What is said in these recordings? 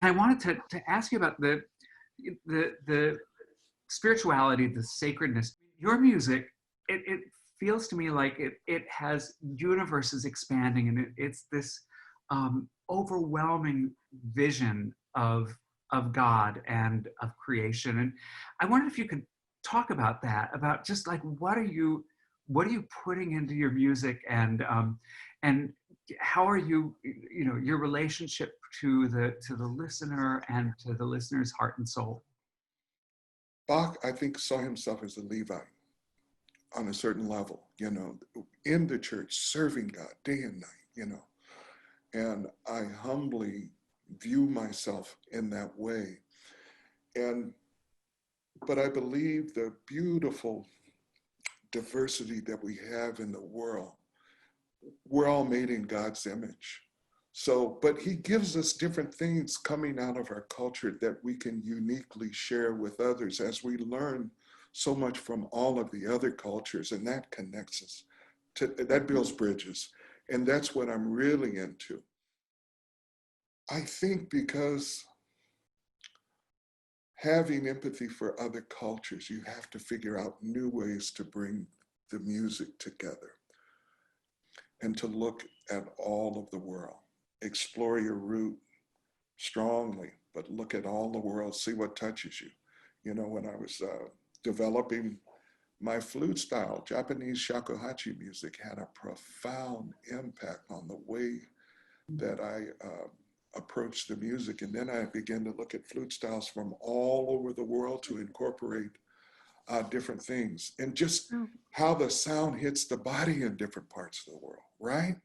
I wanted to ask you about the spirituality, the sacredness. Your music, it feels to me like it has universes expanding, and it's this overwhelming vision of God and of creation. And I wondered if you could talk about that, about just like what are you putting into your music, and how are you, you know, your relationship to the listener and to the listener's heart and soul. Bach, I think, saw himself as a Levite on a certain level, in the church, serving God day and night, and I humbly view myself in that way. But I believe the beautiful diversity that we have in the world, we're all made in God's image. So, but he gives us different things coming out of our culture that we can uniquely share with others as we learn so much from all of the other cultures, and that connects us, that builds bridges. And that's what I'm really into. I think because having empathy for other cultures, you have to figure out new ways to bring the music together and to look at all of the world. Explore your root strongly, but look at all the world, see what touches you. When I was developing my flute style, Japanese shakuhachi music had a profound impact on the way that I approached the music. And then I began to look at flute styles from all over the world to incorporate different things, and just how the sound hits the body in different parts of the world, right?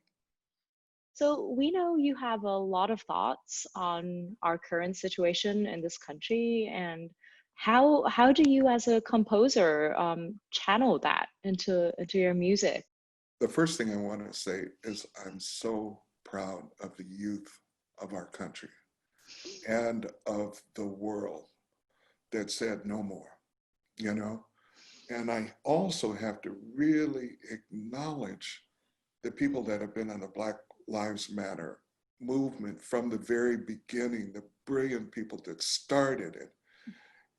So we know you have a lot of thoughts on our current situation in this country, and how do you, as a composer, channel that into your music? The first thing I want to say is I'm so proud of the youth of our country and of the world that said no more, And I also have to really acknowledge the people that have been on the Black Lives Matter movement from the very beginning, the brilliant people that started it.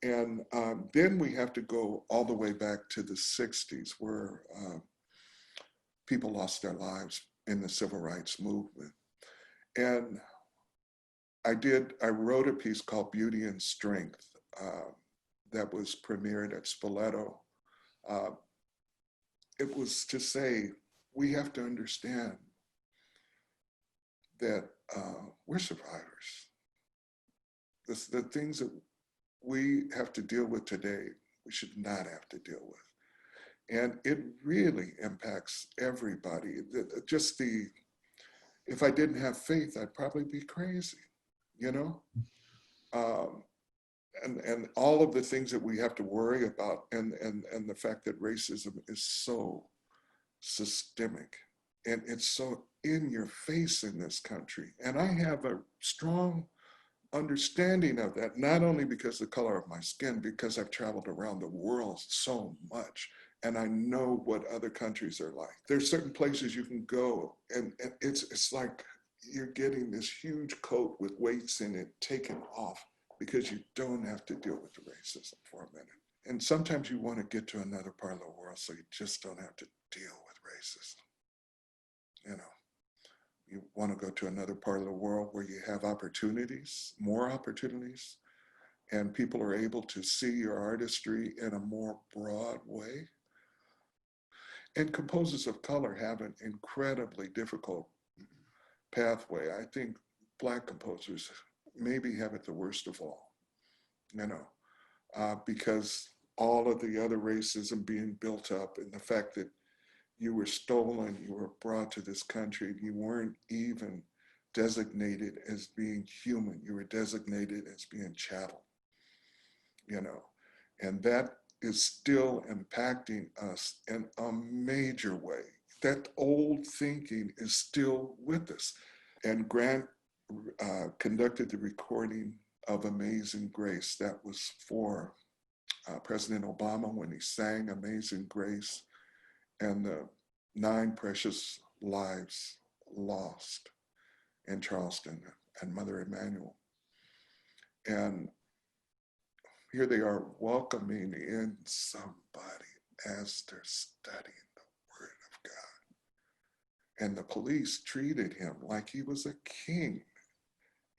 And then we have to go all the way back to the 60s, where people lost their lives in the civil rights movement. And I wrote a piece called Beauty and Strength that was premiered at Spoleto. It was to say, we have to understand that we're survivors. The things that we have to deal with today, we should not have to deal with. And it really impacts everybody. If I didn't have faith, I'd probably be crazy, And all of the things that we have to worry about, and the fact that racism is so systemic and it's so in your face in this country. And I have a strong understanding of that, not only because of the color of my skin, because I've traveled around the world so much and I know what other countries are like. There's certain places you can go and it's like you're getting this huge coat with weights in it taken off because you don't have to deal with the racism for a minute. And sometimes you want to get to another part of the world so you just don't have to deal with racism. You want to go to another part of the world where you have opportunities, more opportunities, and people are able to see your artistry in a more broad way. And composers of color have an incredibly difficult pathway. I think Black composers maybe have it the worst of all, because all of the other racism being built up and the fact that you were stolen, you were brought to this country, you weren't even designated as being human, you were designated as being chattel, and that is still impacting us in a major way. That old thinking is still with us. And Grant conducted the recording of Amazing Grace. That was for President Obama when he sang Amazing Grace and the 9 precious lives lost in Charleston and Mother Emanuel. And here they are welcoming in somebody as they're studying the Word of God. And the police treated him like he was a king,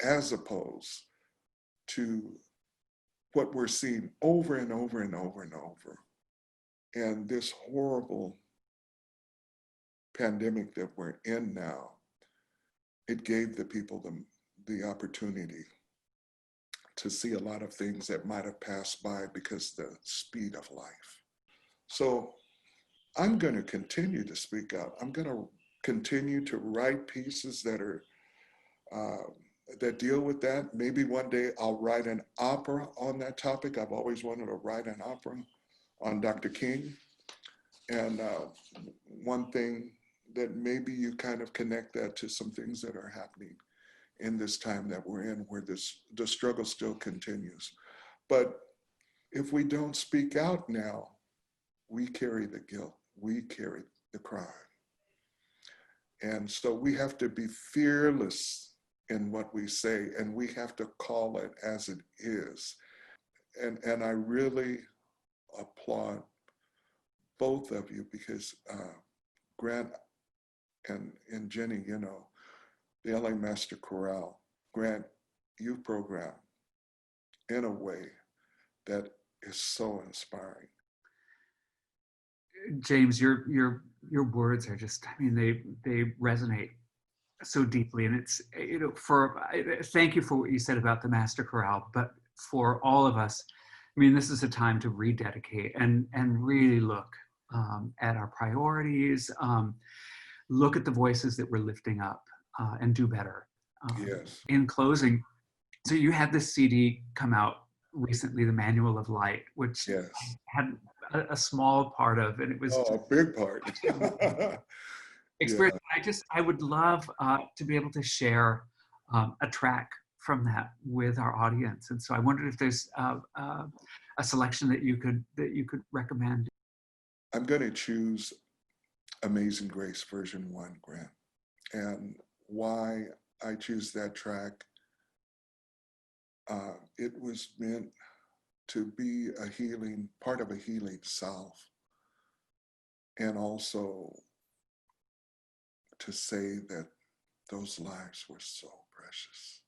as opposed to what we're seeing over and over and over and over. And this horrible pandemic that we're in now, it gave the people the opportunity to see a lot of things that might have passed by because the speed of life. So I'm going to continue to speak out. I'm going to continue to write pieces that are that deal with that. Maybe one day I'll write an opera on that topic. I've always wanted to write an opera on Dr. King. And one thing that maybe you kind of connect that to some things that are happening in this time that we're in, where the struggle still continues. But if we don't speak out now, we carry the guilt, we carry the crime. And so we have to be fearless in what we say, and we have to call it as it is. And I really applaud both of you, because Grant and Jenny, you know, the LA Master Chorale, Grant, you program in a way that is so inspiring. James, your words are just, I mean, they resonate so deeply. And it's, you know, thank you for what you said about the Master Chorale, but for all of us, I mean, this is a time to rededicate and really look at our priorities, look at the voices that we're lifting up, and do better. Yes. In closing, so you had this CD come out recently, The Manual of Light, which Yes. I had a small part of, and it was a big part. experience. Yeah. I would love to be able to share a track from that with our audience, and so I wondered if there's a selection that you could recommend. I'm going to choose Amazing Grace version 1, Grant. And why I choose that track, it was meant to be a healing, part of a healing salve, and also to say that those lives were so precious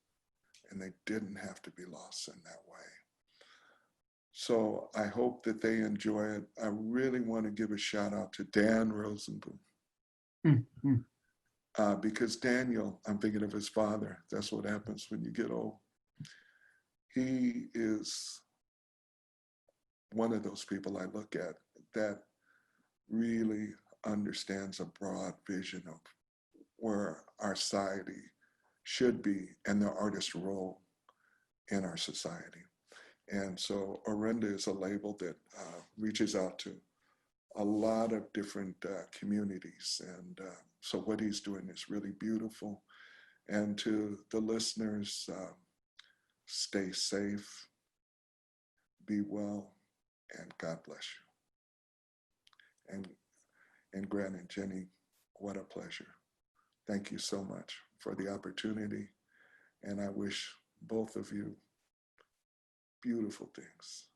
and they didn't have to be lost in that way. So I hope that they enjoy it. I really want to give a shout out to Dan Rosenboom. Mm-hmm. Because Daniel, I'm thinking of his father. That's what happens when you get old. He is one of those people I look at that really understands a broad vision of where our society should be and the artist's role in our society. And so Orinda is a label that reaches out to a lot of different communities. And so what he's doing is really beautiful. And to the listeners, stay safe, be well, and God bless you. And Grant and Jenny, what a pleasure. Thank you so much for the opportunity. And I wish both of you beautiful things.